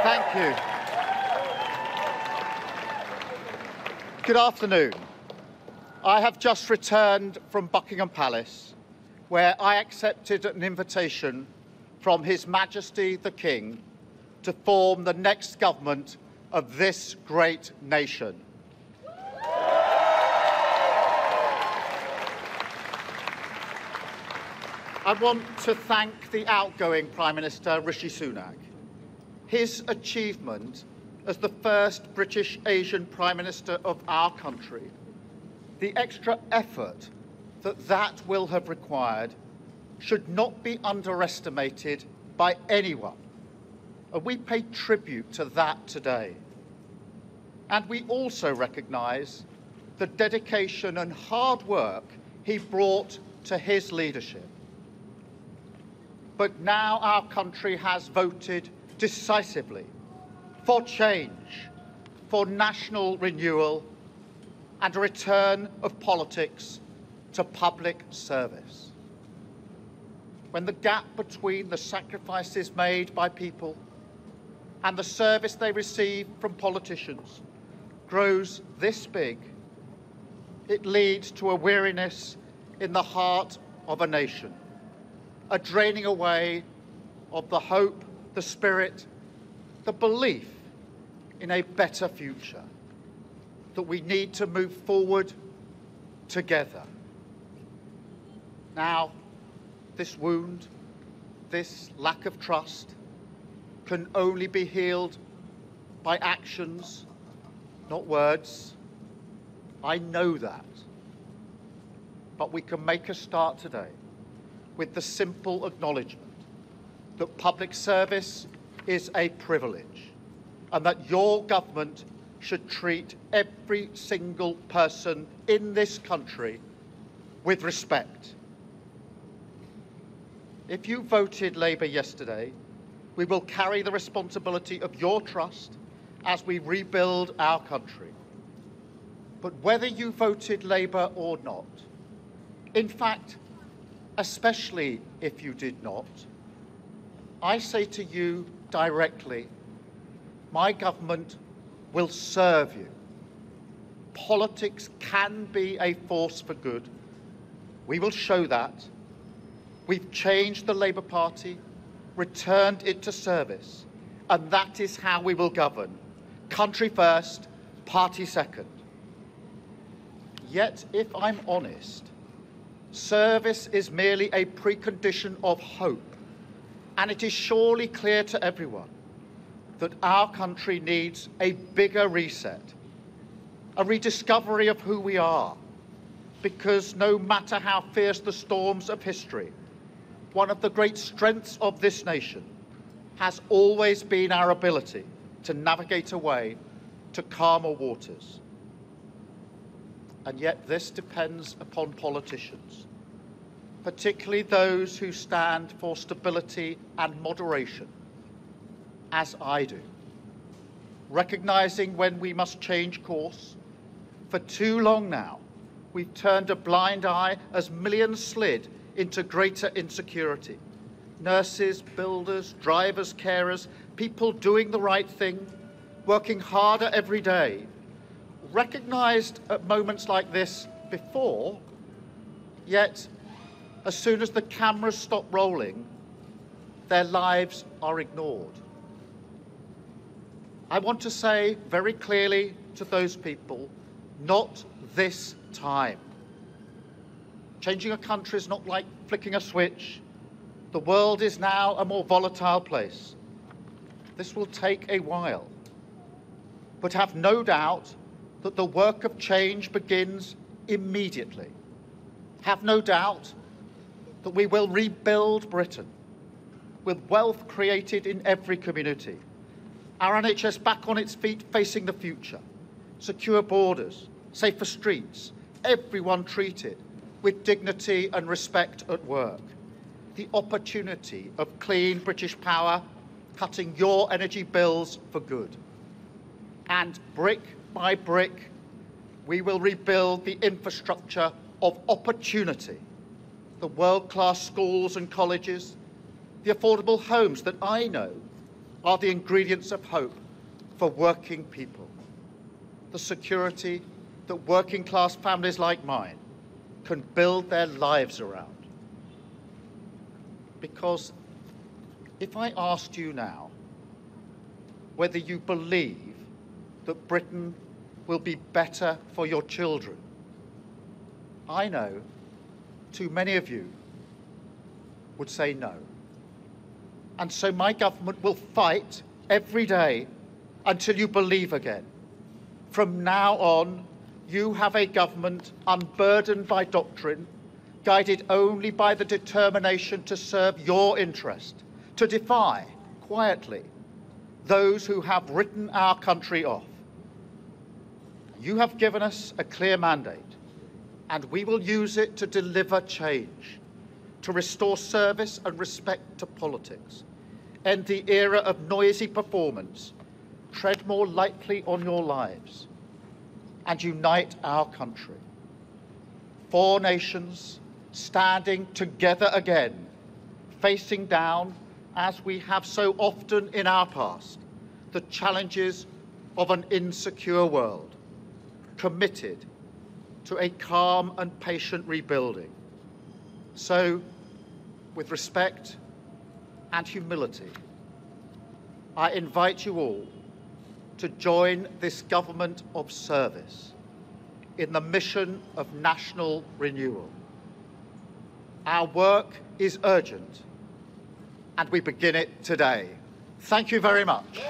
Thank you. Good afternoon. I have just returned from Buckingham Palace, where I accepted an invitation from His Majesty the King to form the next government of this great nation. I want to thank the outgoing Prime Minister, Rishi Sunak. His achievement as the first British Asian Prime Minister of our country, the extra effort that will have required, should not be underestimated by anyone. And we pay tribute to that today. And we also recognise the dedication and hard work he brought to his leadership. But now our country has voted decisively for change, for national renewal, and a return of politics to public service. When the gap between the sacrifices made by people and the service they receive from politicians grows this big, it leads to a weariness in the heart of a nation, a draining away of the hope, the spirit, the belief in a better future, that we need to move forward together. Now, this wound, this lack of trust, can only be healed by actions, not words. I know that. But we can make a start today with the simple acknowledgement that public service is a privilege and that your government should treat every single person in this country with respect. If you voted Labour yesterday, we will carry the responsibility of your trust as we rebuild our country. But whether you voted Labour or not, in fact, especially if you did not, I say to you directly, my government will serve you. Politics can be a force for good. We will show that. We've changed the Labour Party, returned it to service, and that is how we will govern. Country first, party second. Yet, if I'm honest, service is merely a precondition of hope, and it is surely clear to everyone that our country needs a bigger reset, a rediscovery of who we are, because no matter how fierce the storms of history, one of the great strengths of this nation has always been our ability to navigate a way to calmer waters. And yet this depends upon politicians, particularly those who stand for stability and moderation, as I do, recognising when we must change course. For too long now, we've turned a blind eye as millions slid into greater insecurity. Nurses, builders, drivers, carers, people doing the right thing, working harder every day, recognised at moments like this before, yet as soon as the cameras stop rolling, their lives are ignored. I want to say very clearly to those people, not this time. Changing a country is not like flicking a switch. The world is now a more volatile place. This will take a while. But have no doubt that the work of change begins immediately. Have no doubt that we will rebuild Britain with wealth created in every community, our NHS back on its feet facing the future, secure borders, safer streets, everyone treated with dignity and respect at work, the opportunity of clean British power cutting your energy bills for good. And brick by brick, we will rebuild the infrastructure of opportunity, the world-class schools and colleges, the affordable homes that I know are the ingredients of hope for working people. The security that working class families like mine can build their lives around. Because if I asked you now whether you believe that Britain will be better for your children, I know too many of you would say no. And so my government will fight every day until you believe again. From now on, you have a government unburdened by doctrine, guided only by the determination to serve your interest, to defy, quietly, those who have written our country off. You have given us a clear mandate, and we will use it to deliver change, to restore service and respect to politics, end the era of noisy performance, tread more lightly on your lives, and unite our country. 4 nations standing together again, facing down, as we have so often in our past, the challenges of an insecure world, committed to a calm and patient rebuilding. So, with respect and humility, I invite you all to join this government of service in the mission of national renewal. Our work is urgent, and we begin it today. Thank you very much.